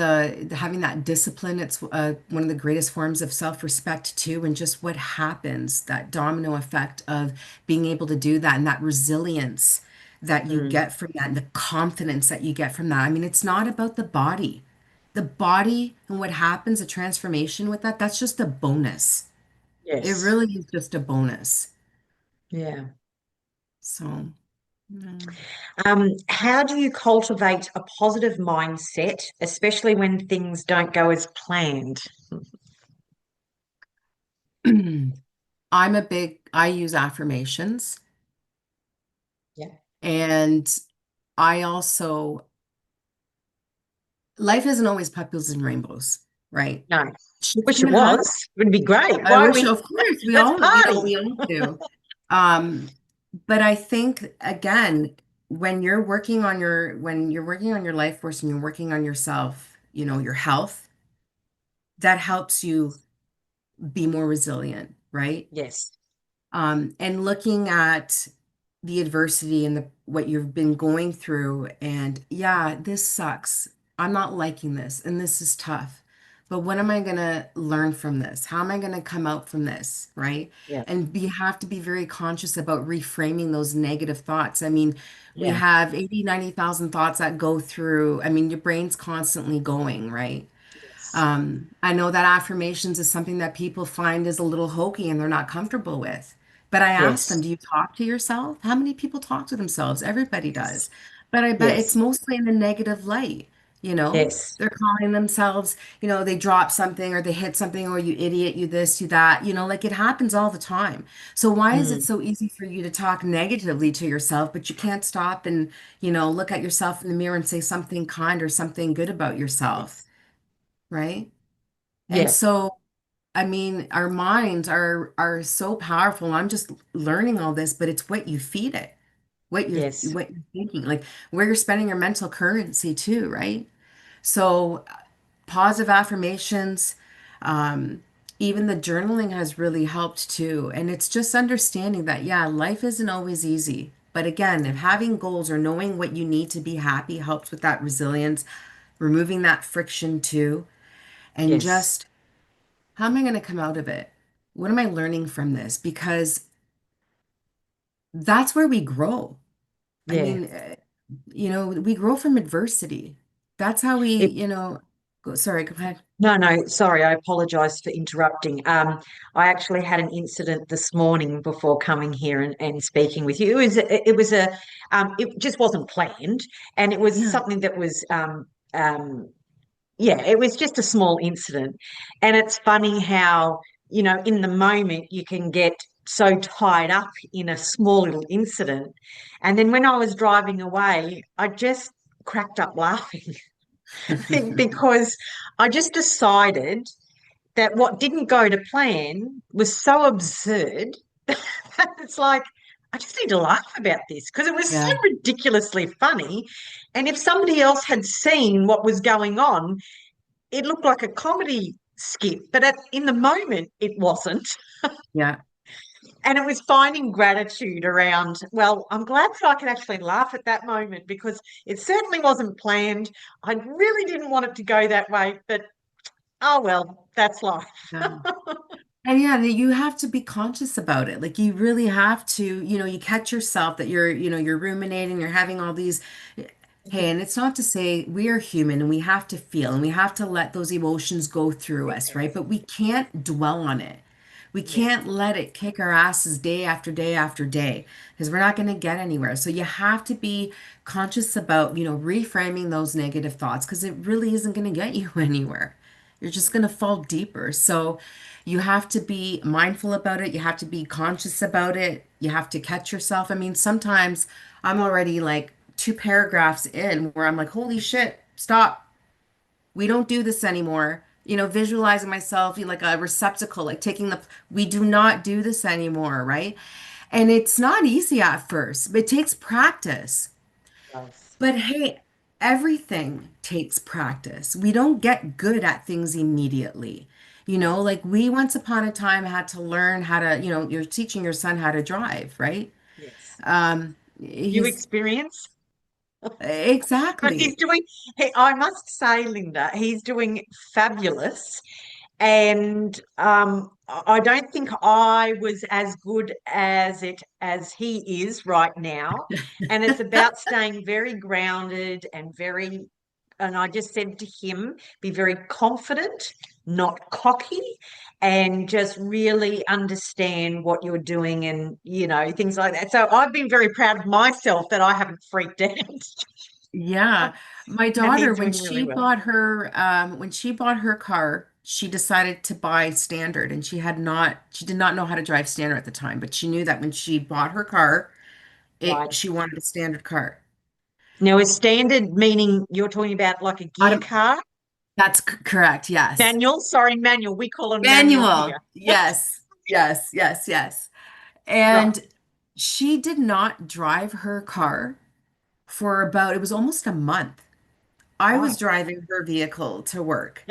having that discipline. It's one of the greatest forms of self-respect too, and just what happens, that domino effect of being able to do that and that resilience that you mm, get from that and the confidence that you get from that. I mean, it's not about the body. The body and what happens, the transformation with that, that's just a bonus. It yes, really is just a bonus. yeah. So, yeah. How do you cultivate a positive mindset, especially when things don't go as planned? I use affirmations. Yeah. And I also, life isn't always puppies and rainbows, right? No. Shit's Wish it gonna happen. was. It would be great. I Why don't wish, we of course, let's party? we all do. Um, but I think again, when you're working on your life force and you're working on yourself, your health, that helps you be more resilient, right? Yes. And looking at the adversity and what you've been going through, and yeah, this sucks. I'm not liking this, and this is tough. But what am I gonna learn from this? How am I gonna come out from this, right? Yeah. And we have to be very conscious about reframing those negative thoughts. I mean, we Yeah. have 80, 90,000 thoughts that go through. I mean, your brain's constantly going, right? Yes. I know that affirmations is something that people find is a little hokey and they're not comfortable with. But I asked them, Yes. do you talk to yourself? How many people talk to themselves? Everybody Yes. does. But I bet it's Yes. mostly in the negative light, you know? Yes. They're calling themselves, they drop something or they hit something or you idiot, you this, you that, like it happens all the time. So why is it Mm. so easy for you to talk negatively to yourself, but you can't stop and, look at yourself in the mirror and say something kind or something good about yourself, Yes. right? And Yeah. so, I mean, our minds are so powerful. I'm just learning all this, but it's what you feed it, Yes. what you're thinking, like where you're spending your mental currency too, right? So, positive affirmations, um, even the journaling has really helped too. And it's just understanding that, yeah, life isn't always easy. But again, if having goals or knowing what you need to be happy helps with that resilience, removing that friction too, and Yes. just how am I going to come out of it? What am I learning from this? Because that's where we grow. I Yeah. mean, we grow from adversity. That's how we, It, sorry, go ahead. no, no, sorry, I apologize for interrupting. I actually had an incident this morning before coming here and speaking with you. It just wasn't planned, and it was Yeah. something that was yeah, it was just a small incident. And it's funny how, in the moment you can get so tied up in a small little incident. And then when I was driving away, I just cracked up laughing because I just decided that what didn't go to plan was so absurd that it's like, I just need to laugh about this because it was so Yeah. ridiculously funny. And if somebody else had seen what was going on, it looked like a comedy skit, but in the moment, it wasn't. Yeah. And it was finding gratitude around, well, I'm glad that I could actually laugh at that moment because it certainly wasn't planned. I really didn't want it to go that way, but oh well, that's life. Yeah. And yeah, you have to be conscious about it. Like you really have to, you catch yourself that you're ruminating, you're having all these. Hey, and it's not to say we are human and we have to feel and we have to let those emotions go through us, right? But we can't dwell on it. We Yeah. can't let it kick our asses day after day after day because we're not going to get anywhere. So you have to be conscious about, reframing those negative thoughts because it really isn't going to get you anywhere. You're just going to fall deeper. So you have to be mindful about it. You have to be conscious about it. You have to catch yourself. I mean, sometimes I'm already like two paragraphs in where I'm like, holy shit, stop. We don't do this anymore. Visualizing myself like a receptacle, like we do not do this anymore, right? And it's not easy at first, but it takes practice. Yes. But hey, everything takes practice. We don't get good at things immediately. Like we once upon a time had to learn how to, you're teaching your son how to drive, right? Yes. Um, You he's experience? He's exactly. doing, I must say, Linda, he's doing fabulous. And I don't think I was as good as it as he is right now. And it's about staying very grounded and and I just said to him, be very confident, not cocky, and just really understand what you're doing and, things like that. So I've been very proud of myself that I haven't freaked out. Yeah. My And daughter, he's doing really well. when she bought her car, she decided to buy standard and she did not know how to drive standard at the time, but she knew that when she bought her car, Right. She wanted a standard car. Now, is standard meaning you're talking about like a gear Auto, car? that's correct. Yes. Manual? Sorry, manual. We call them manual Manual. here. Yes. Yes. Yes. Yes. Right. And she did not drive her car for about, it was almost a month. I was Right. driving her vehicle to work.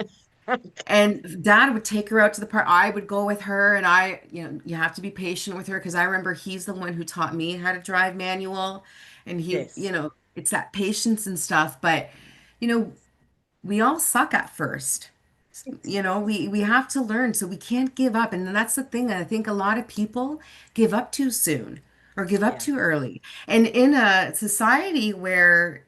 And dad would take her out to the park. I would go with her, and you have to be patient with her because I remember he's the one who taught me how to drive manual. And Yes. it's that patience and stuff. But, you know, we all suck at first. We have to learn, so we can't give up. And that's the thing. I think a lot of people give up too soon or give up Yeah. too early. And in a society where,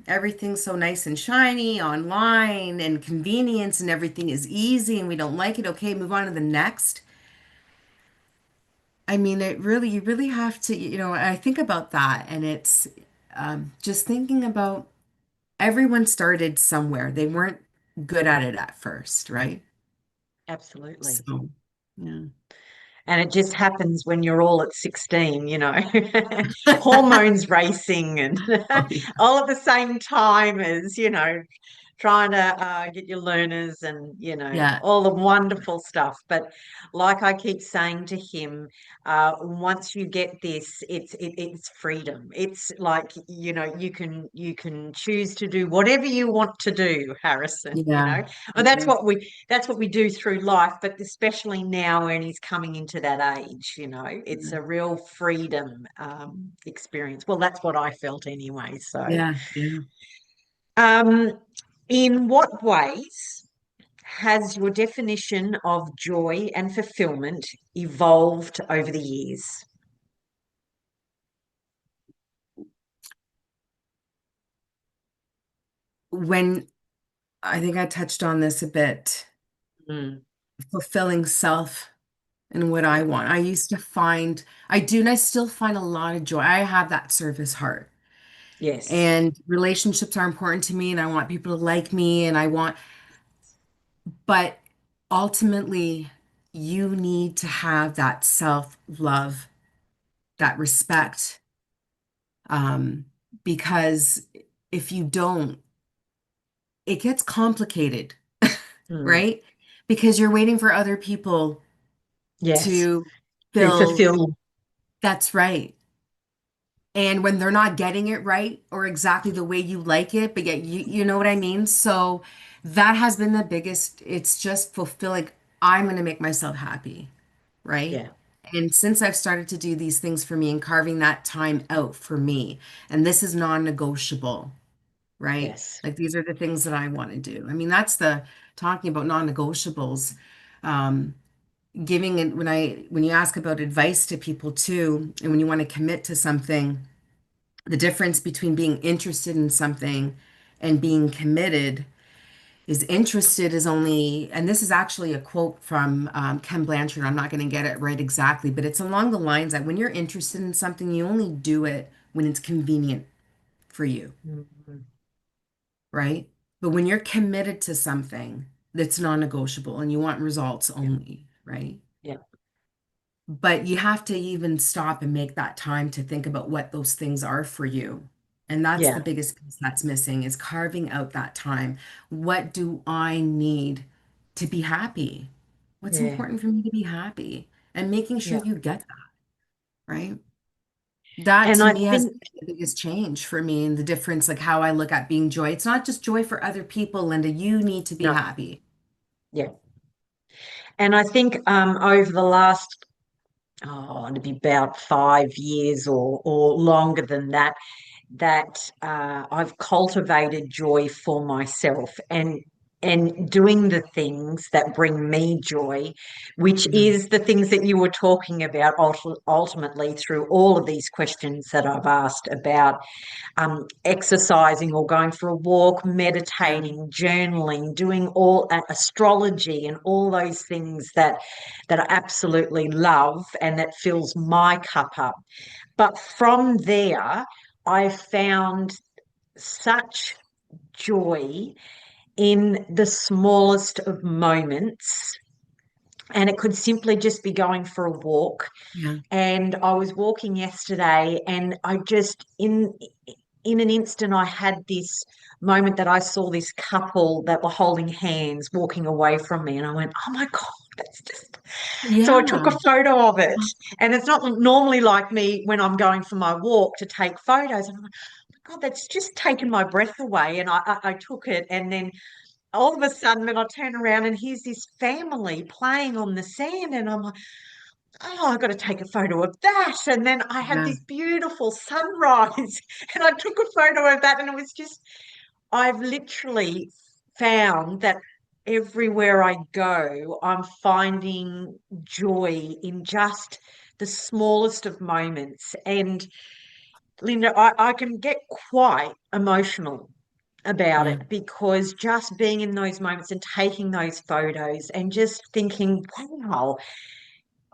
everything's so nice and shiny online and convenience and everything is easy and we don't like it, okay, move on to the next. I mean, you really have to, I think about that, and it's just thinking about everyone started somewhere. They weren't good at it at first, right? Absolutely. So, yeah. And it just happens when you're all at 16, hormones racing and Oh, yeah. all at the same time as, trying to get your learners and, Yeah. all the wonderful stuff. But like I keep saying to him, once you get this, it's freedom. It's like, you can choose to do whatever you want to do, Harrison, Yeah. And Yeah. that's what we do through life, but especially now when he's coming into that age, it's a real freedom experience. Well, that's what I felt anyway. So, Yeah. Yeah. um, in what ways has your definition of joy and fulfillment evolved over the years? When I think I touched on this a bit, Mm, fulfilling self and what I yeah. want. I do, and I still find a lot of joy. I have that service heart, Yes. and relationships are important to me, and I want people to like me, but ultimately, you need to have that self-love, that respect, um, because if you don't, it gets complicated, Mm, right? Because you're waiting for other people yes. to To fill. fulfill. That's right. And when they're not getting it right or exactly the way you like it, but yet you know what I mean? So that has been the biggest, it's just fulfilling. I'm going to make myself happy, right? Yeah. And since I've started to do these things for me and carving that time out for me, and this is non-negotiable, right? Yes. Like these are the things that I want to do. I mean, that's the talking about non-negotiables. Um, Giving it when you ask about advice to people too, and when you want to commit to something, the difference between being interested in something and being committed is interested is only, and this is actually a quote from Ken Blanchard. I'm not going to get it right exactly, but it's along the lines that when you're interested in something, you only do it when it's convenient for you, Mm, right? But when you're committed to something that's non-negotiable and you want results yeah. only, right? Yeah. But you have to even stop and make that time to think about what those things are for you. And that's the Yeah. biggest piece that's missing is carving out that time. What do I need to be happy? What's Yeah. important for me to be happy? And making sure Yeah. you get that, right? That And to I me has think, been the biggest change for me and the difference, like how I look at being joy. It's not just joy for other people, Linda. You need to be no, happy. yeah. And I think over the last, it'd be about 5 years or longer than that, that I've cultivated joy for myself and doing the things that bring me joy, which Yeah. is the things that you were talking about ultimately through all of these questions that I've asked about exercising or going for a walk, Yeah. meditating, journaling, doing all astrology and all those things that I absolutely love and that fills my cup up. But from there, I found such joy in the smallest of moments And it could simply just be going for a walk. Yeah. And I was walking yesterday, and I just in an instant I had this moment that I saw this couple that were holding hands walking away from me, and I went, "Oh my God, that's just..." So I took a Yeah. photo of it, and it's not normally like me when I'm going for my walk to take photos. And I'm like, "Oh God, that's just taken my breath away." And I took it, and then all of a sudden, when I turn around and here's this family playing on the sand, and I'm like, "Oh, I've got to take a photo of that." And then I had Yeah. this beautiful sunrise, and I took a photo of that, and it was just, I've literally found that everywhere I go, I'm finding joy in just the smallest of moments. And Linda, I can get quite emotional about Yeah. it, because just being in those moments and taking those photos and just thinking, wow,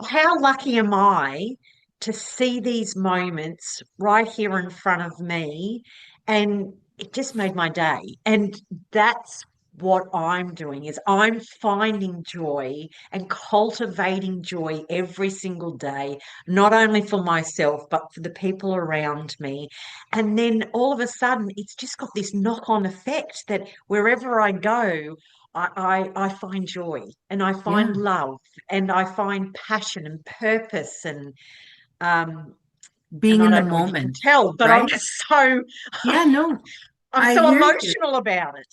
how lucky am I to see these moments right here in front of me? And it just made my day. And that's what I'm doing, is I'm finding joy and cultivating joy every single day, not only for myself, but for the people around me. And then all of a sudden, it's just got this knock-on effect that wherever I go, I find joy, and I find Yeah. love, and I find passion and purpose, um and Being I in the don't know if you can moment, tell, but I'm right? just so Yeah, no, I'm I so hear you. emotional about it.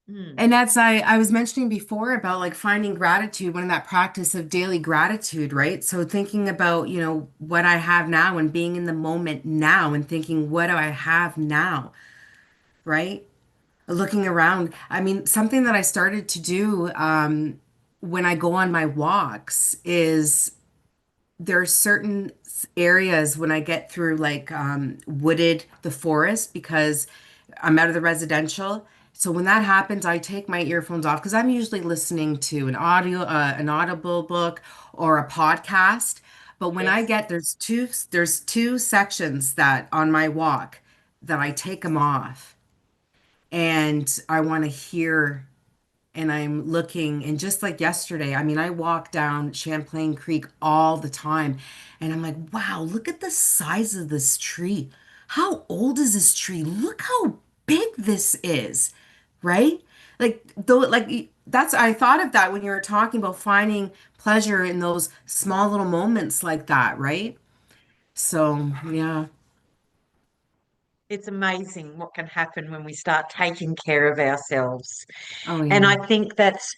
Mm, And as I was mentioning before about like finding gratitude, one of that practice of daily gratitude, right? So thinking about, what I have now and being in the moment now and thinking, what do I have now, right? Looking around. I mean, something that I started to do when I go on my walks is there are certain areas when I get through like wooded the forest because I'm out of the residential. So when that happens, I take my earphones off because I'm usually listening to an audible book or a podcast. But when I yes. get there's two sections that on my walk that I take them off and I want to hear and I'm looking, and just like yesterday, I mean, I walk down Champlain Creek all the time, and I'm like, wow, look at the size of this tree. How old is this tree? Look how big this is, right? Like, though, like that's I thought of that when you were talking about finding pleasure in those small little moments like that, right? So, yeah. It's amazing what can happen when we start taking care of ourselves. Oh, And yeah. I think that's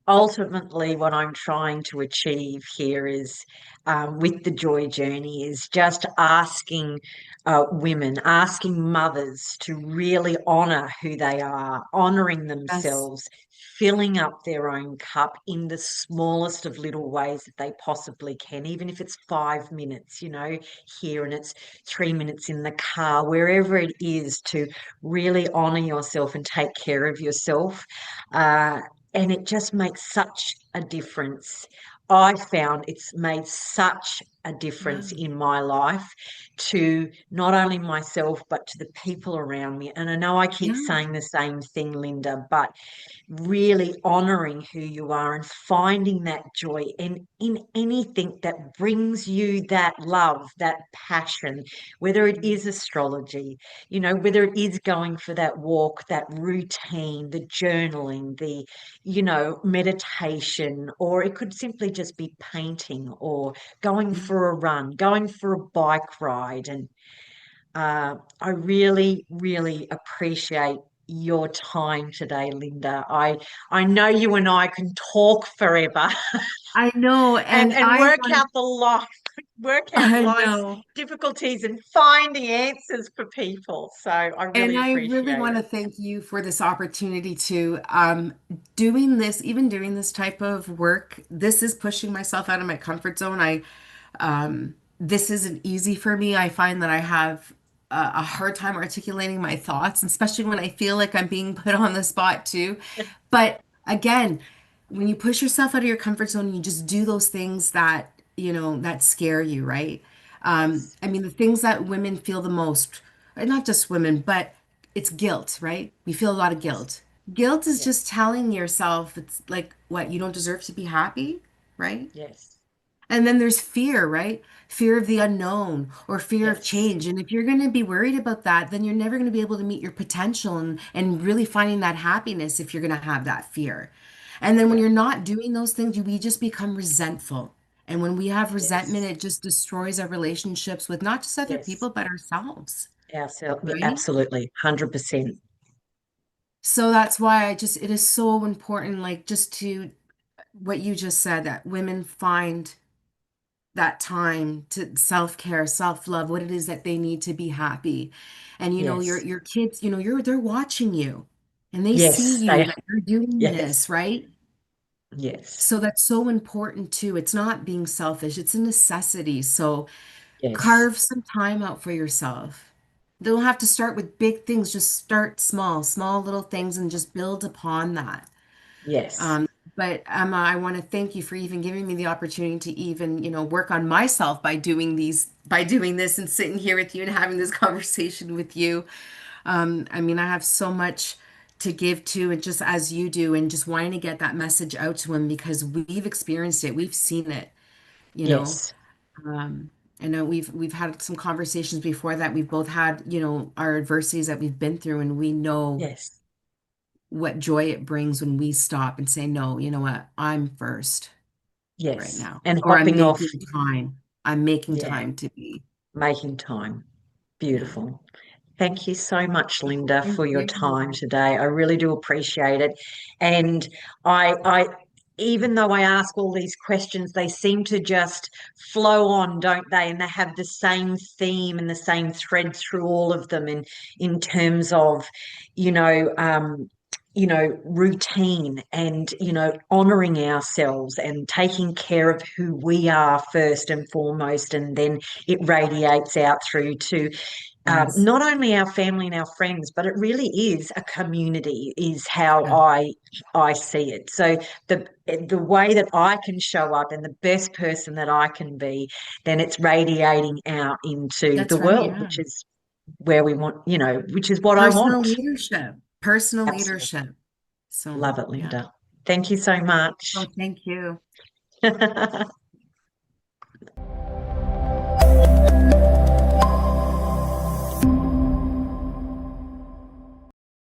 ultimately what I'm trying to achieve here is, with the Joy Journey, is just asking women, asking mothers to really honor who they are, honoring Yes. themselves, filling up their own cup in the smallest of little ways that they possibly can, even if it's 5 minutes, here, and it's 3 minutes in the car, wherever it is, to really honor yourself and take care of yourself. Uh, and it just makes such a difference. I found it's made such a Yeah. difference in my life, to not only myself, but to the people around me. And I know I keep Yeah. saying the same thing, Linda, but really honoring who you are and finding that joy in anything that brings you that love, that passion, whether it is astrology, whether it is going for that walk, that routine, the journaling, the, meditation, or it could simply just be painting or going for a run, going for a bike ride. And I really, really appreciate your time today, Linda. I know you and I can talk forever I know, and and and I work want out the life, work out I life's know. difficulties and finding answers for people. So I And really I really appreciate want to it. thank you for this opportunity to doing this, even doing this type of work. This is pushing myself out of my comfort zone. This isn't easy for me. I find that I have a hard time articulating my thoughts, especially when I feel like I'm being put on the spot too. But again, when you push yourself out of your comfort zone, you just do those things that scare you, right? Yes, I mean, the things that women feel the most, not just women, but it's guilt, right? We feel a lot of yes, guilt. Guilt is yes, just telling yourself it's like, what, you don't deserve to be happy? right? Yes. And then there's fear, right? Fear of the unknown or fear of Yes. change. And if you're going to be worried about that, then you're never going to be able to meet your potential and really finding that happiness if you're going to have that fear. And then when Yeah. you're not doing those things, we just become resentful. And when we have resentment, Yes. it just destroys our relationships with not just other Yes. people, but ourselves, Ourselves. Yeah, right? absolutely. 100%. So that's why it is so important, like just to what you just said, that women find that time to self-care, self-love, what it is that they need to be happy. And Yes. your kids, they're watching you and they see Yes. you They. that you're doing Yes. this, right? Yes. So that's so important too. It's not being selfish, it's a necessity. So Yes. carve some time out for yourself. Don't have to start with big things, just start small, small little things and just build upon that. Yes. Um, but Emma, I want to thank you for even giving me the opportunity to even, work on myself by doing this and sitting here with you and having this conversation with you. I mean, I have so much to give to, and just as you do, and just wanting to get that message out to him because we've experienced it, we've seen it, you know. Yes. Um, I know we've had some conversations before that we've both had, our adversities that we've been through, and we know Yes. what joy it brings when we stop and say, no, you know what? I'm first right Yes. now. And Or I'm hopping off. making time. I'm making Yeah. time to be. Making time. Yeah. Beautiful. Thank you so much, Linda, Thank for your time you. today. I really do appreciate it. And I, even though I ask all these questions, they seem to just flow on, don't they? And they have the same theme and the same thread through all of them in terms of, you know, um, routine and, honoring ourselves and taking care of who we are first and foremost. And then it radiates out through to Yes. not only our family and our friends, but it really is a community, is how Yeah. I see it. So the way that I can show up and the best person that I can be, then it's radiating out into the That's right. world, Yeah. which is where we want, which is what I Personal want. leadership. Personal Absolutely. leadership. So, Love it, yeah. Linda. Thank you so Oh, much. thank you.